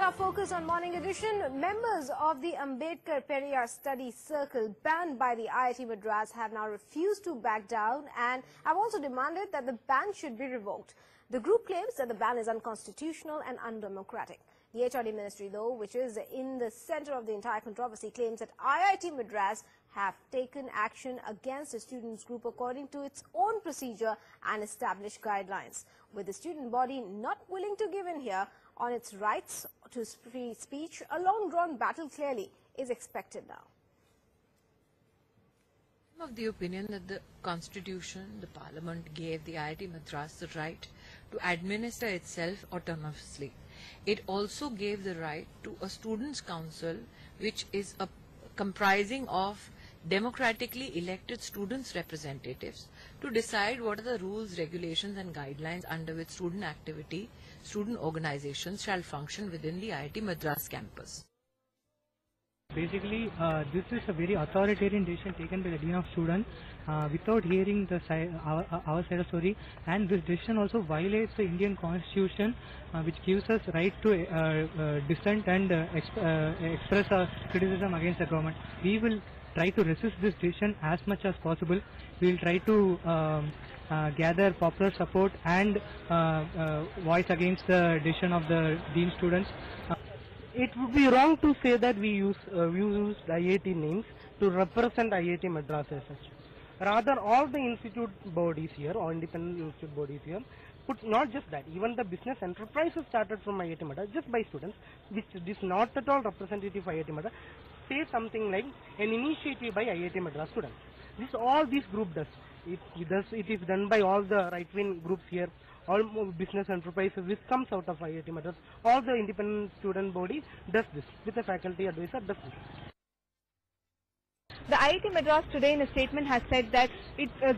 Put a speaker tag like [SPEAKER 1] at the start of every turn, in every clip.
[SPEAKER 1] our focus on Morning Edition. Members of the Ambedkar Periyar Study Circle banned by the IIT Madras have now refused to back down and have also demanded that the ban should be revoked. The group claims that the ban is unconstitutional and undemocratic. The HRD Ministry, though, which is in the center of the entire controversy, claims that IIT Madras have taken action against the students' group according to its own procedure and established guidelines. With the student body not willing to give in here on its rights to free speech, a long-drawn battle clearly is expected now.
[SPEAKER 2] I'm of the opinion that the Constitution, the Parliament, gave the IIT Madras the right to administer itself autonomously. It also gave the right to a students' council, which is comprising of democratically elected students' representatives, to decide what are the rules, regulations and guidelines under which student activity, student organizations shall function within the IIT Madras campus.
[SPEAKER 3] Basically, this is a very authoritarian decision taken by the Dean of Students without hearing the our side of the story, and this decision also violates the Indian Constitution, which gives us right to dissent and express our criticism against the government. We will try to resist this decision as much as possible. We will try to gather popular support and voice against the decision of the Dean Students.
[SPEAKER 4] It would be wrong to say that we use IIT names to represent IIT Madras as such. Rather, all the institute bodies here, or independent institute bodies here, not just that, even the business enterprises started from IIT Madras just by students, which is not at all representative of IIT Madras, say something like an initiative by IIT Madras students. All this group does. It is done by all the right-wing groups here. All business enterprises, which comes out of IIT Madras, all the independent student body does this, with a faculty advisor does this.
[SPEAKER 5] The IIT Madras today in a statement has said that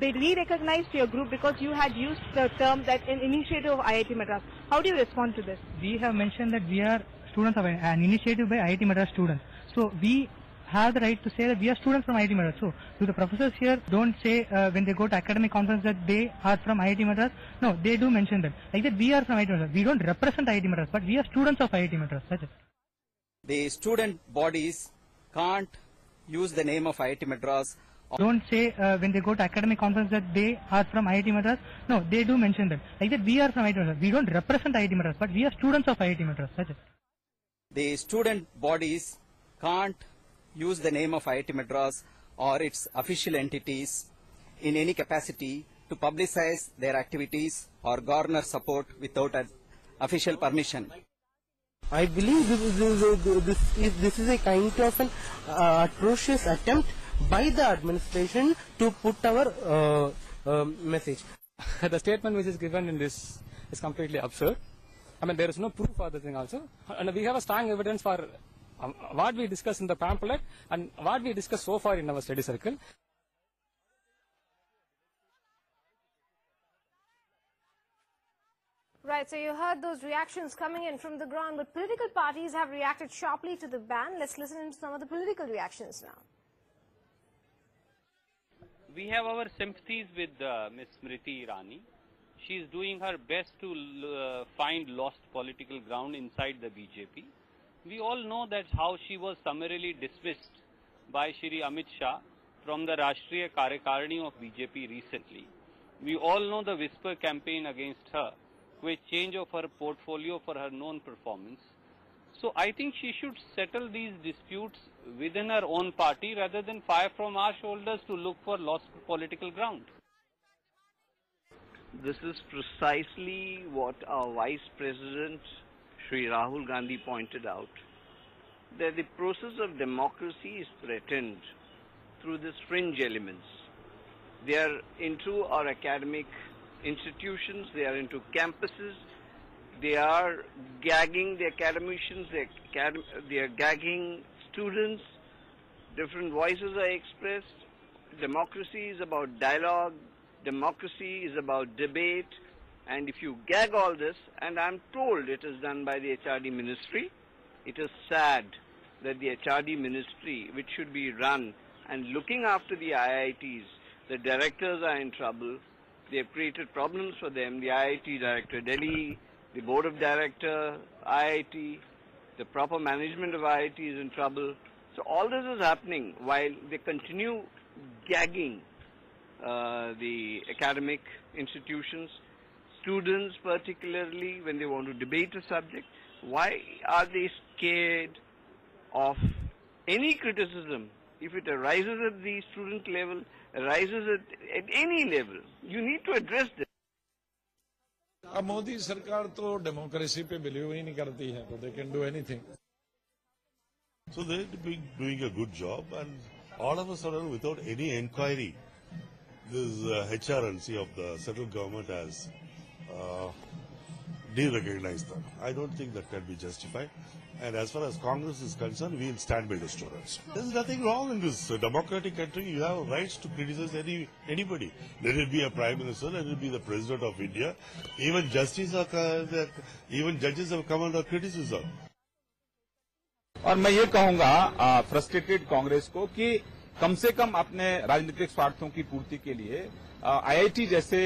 [SPEAKER 5] they re-recognized your group because you had used the term that an initiative of IIT Madras. How do you respond to this?
[SPEAKER 3] We have mentioned that we are students of an initiative by IIT Madras students. So we have the right to say that we are students from IIT Madras. So, do the professors here don't say when they go to academic conference that they are from IIT Madras? No, they do mention that. Like that, we are from IIT Madras. We don't represent IIT Madras, but we are students of IIT Madras. That's it.
[SPEAKER 6] The student bodies can't use the name of IIT Madras.
[SPEAKER 3] Don't say when they go to academic conference that they are from IIT Madras. No, they do mention that. Like that, we are from IIT Madras. We don't represent IIT Madras, but we are students of IIT Madras. That's it.
[SPEAKER 6] The student bodies can't use the name of IIT Madras or its official entities in any capacity to publicize their activities or garner support without an official permission.
[SPEAKER 4] I believe this is a kind of an atrocious attempt by the administration to put our message.
[SPEAKER 7] The statement which is given in this is completely absurd. I mean, there is no proof for the thing also, and we have a strong evidence for what we discussed in the pamphlet and what we discussed so far in our study circle.
[SPEAKER 1] Right, so you heard those reactions coming in from the ground, but political parties have reacted sharply to the ban. Let's listen to some of the political reactions now.
[SPEAKER 8] We have our sympathies with Ms. Smriti Irani. She is doing her best to find lost political ground inside the BJP. We all know that how she was summarily dismissed by Shri Amit Shah from the Rashtriya Karyakarani of BJP recently. We all know the whisper campaign against her, with change of her portfolio for her known performance. So I think she should settle these disputes within her own party rather than fire from our shoulders to look for lost political ground.
[SPEAKER 9] This is precisely what our Vice President Shri Rahul Gandhi pointed out, that the process of democracy is threatened through these fringe elements. They are into our academic institutions, they are into campuses, they are gagging the academicians, they are gagging students, different voices are expressed. Democracy is about dialogue, democracy is about debate. And if you gag all this, and I'm told it is done by the HRD ministry, it is sad that the HRD ministry, which should be run and looking after the IITs, the directors are in trouble. They have created problems for them. The IIT director, Delhi, the board of director, IIT, the proper management of IIT is in trouble. So all this is happening while they continue gagging the academic institutions, students particularly when they want to debate a subject. Why are they scared of any criticism? If it arises at the student level, arises at any level, you need to address this.
[SPEAKER 10] अब मोदी सरकार तो democracy पे believe ही नहीं करती है, तो they can do anything.
[SPEAKER 11] So they're doing a good job, and all of a sudden, without any inquiry, this HRNC of the central government has de-recognized them. I don't think that can be justified. And as far as Congress is concerned, we will stand by the students. There's nothing wrong in this democratic country. You have rights to criticize anybody. Let it be a prime minister, let it be the president of India. Even judges have come under criticism.
[SPEAKER 12] और मैं ये कहूंगा frustrated Congress को कि कम से कम अपने राजनीतिक स्वार्थों की पूर्ति के लिए आईआईटी जैसे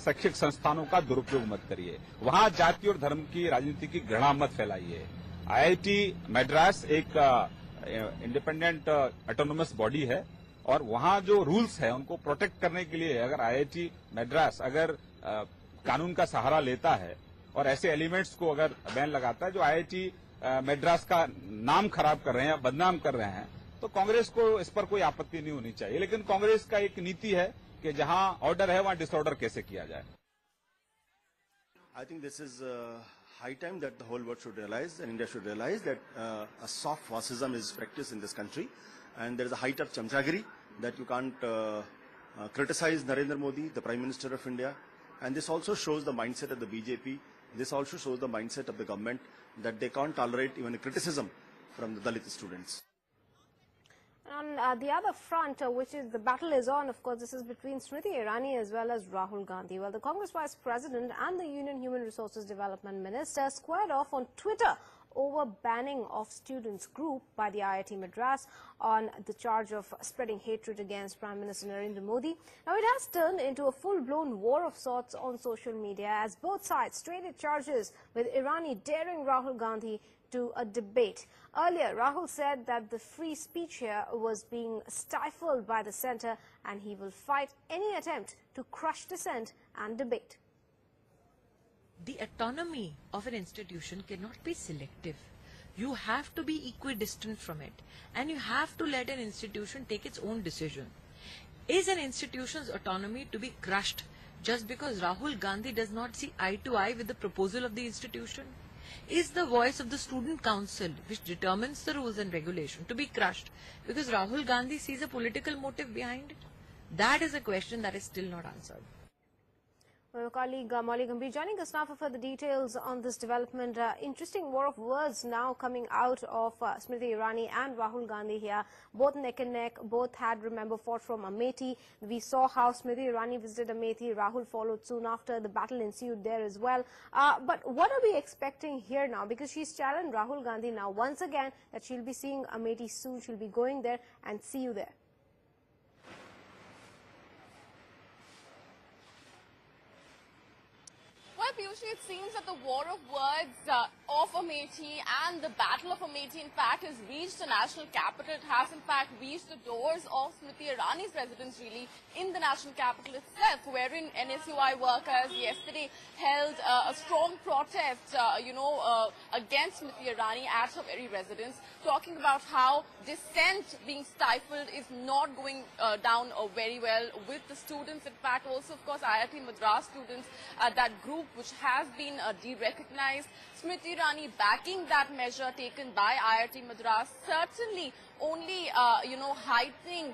[SPEAKER 12] शैक्षिक संस्थानों का दुरुपयोग मत करिए। वहां जाति और धर्म की राजनीति की घृणा मत फैलाइए। आईआईटी मद्रास एक इंडिपेंडेंट ऑटोनोमस बॉडी है और वहां जो रूल्स है उनको प्रोटेक्ट करने के लिए अगर आईआईटी मद्रास अगर कानून का सहारा लेता है और ऐसे एलिमेंट्स को अगर बैन लगाता है जो आईआईटी मद्रास का नाम खराब कर रहे हैं या बदनाम कर रहे हैं, तो कांग्रेस को इस पर कोई आपत्ति नहीं होनी चाहिए। लेकिन कांग्रेस का एक नीति है कि जहां ऑर्डर है वहां डिसऑर्डर कैसे किया जाए।
[SPEAKER 13] I think this is high time that the whole world should realize and India should realize that a soft fascism is practiced in this country, and there is a height of chamchagiri that you can't criticize Narendra Modi, the Prime Minister of India, and this also shows the mindset of the BJP. This also shows the mindset of the government that they can't tolerate even a criticism from the Dalit students.
[SPEAKER 1] On the other front, which is the battle is on, of course, this is between Smriti Irani as well as Rahul Gandhi. Well, the Congress Vice President and the Union Human Resources Development Minister squared off on Twitter over banning of students group by the IIT Madras on the charge of spreading hatred against Prime Minister Narendra Modi. Now, it has turned into a full-blown war of sorts on social media as both sides traded charges, with Irani daring Rahul Gandhi to a debate. Earlier, Rahul said that the free speech here was being stifled by the centre and he will fight any attempt to crush dissent and debate.
[SPEAKER 2] The autonomy of an institution cannot be selective. You have to be equidistant from it, and you have to let an institution take its own decision. Is an institution's autonomy to be crushed just because Rahul Gandhi does not see eye to eye with the proposal of the institution? Is the voice of the student council, which determines the rules and regulation, to be crushed because Rahul Gandhi sees a political motive behind it? That is a question that is still not answered.
[SPEAKER 1] Well, colleague Molly Gambhir joining us now for further details on this development. Interesting war of words now coming out of Smriti Irani and Rahul Gandhi here. Both neck and neck, both had, remember, fought from Amethi. We saw how Smriti Irani visited Amethi. Rahul followed soon after. The battle ensued there as well. But what are we expecting here now? Because she's challenged Rahul Gandhi now once again that she'll be seeing Amethi soon. She'll be going there and see you there.
[SPEAKER 14] Well, Piyushi, it seems that the war of words of Amethi and the battle of Amethi, in fact, has reached the national capital. It has, in fact, reached the doors of Smriti Irani's residence, really, in the national capital itself, wherein NSUI workers yesterday held a strong protest, against Smriti Irani at her very residence, talking about how dissent being stifled is not going down very well with the students. In fact, also, of course, IIT Madras students, that group which has been de-recognized. Smriti Irani backing that measure taken by IIT Madras, certainly only, heightening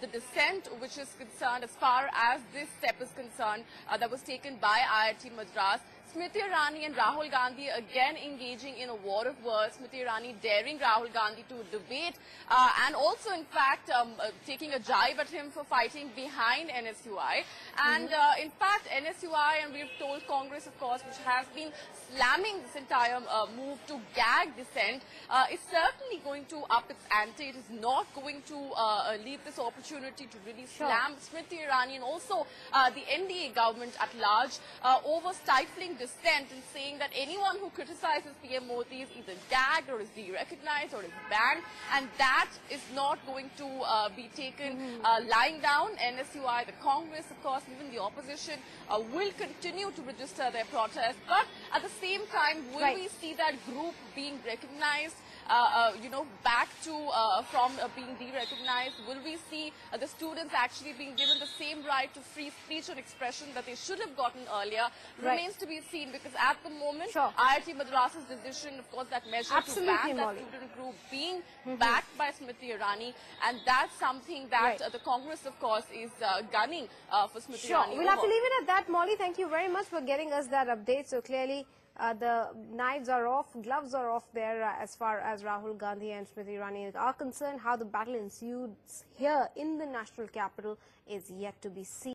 [SPEAKER 14] the dissent which is concerned as far as this step is concerned that was taken by IIT Madras. Smriti Irani and Rahul Gandhi again engaging in a war of words. Smriti Irani daring Rahul Gandhi to debate and also, in fact, taking a jibe at him for fighting behind NSUI. And in fact, NSUI, and we've told Congress, of course, which has been slamming this entire move to gag dissent, is certainly going to up its ante. It is not going to leave this opportunity to really slam Smriti Irani and also the NDA government at large over stifling dissent in saying that anyone who criticizes PM Modi is either gagged or is de-recognized or is banned, and that is not going to be taken lying down. NSUI, the Congress, of course, even the opposition will continue to register their protest. But at the same time, will we see that group being recognized, back to from being de-recognized? Will we see the students actually being given the same right to free speech and expression that they should have gotten earlier? Remains to be seen, because at the moment, IIT Madras's decision, of course, that measure to ban that student group being backed by Smriti Irani, and that's something that the Congress, of course, is gunning for Smriti Irani.
[SPEAKER 1] We'll have to leave it at that, Molly. Thank you very much for getting us that update. So clearly, the knives are off, gloves are off there as far as Rahul Gandhi and Smriti Irani are concerned. How the battle ensues here in the national capital is yet to be seen.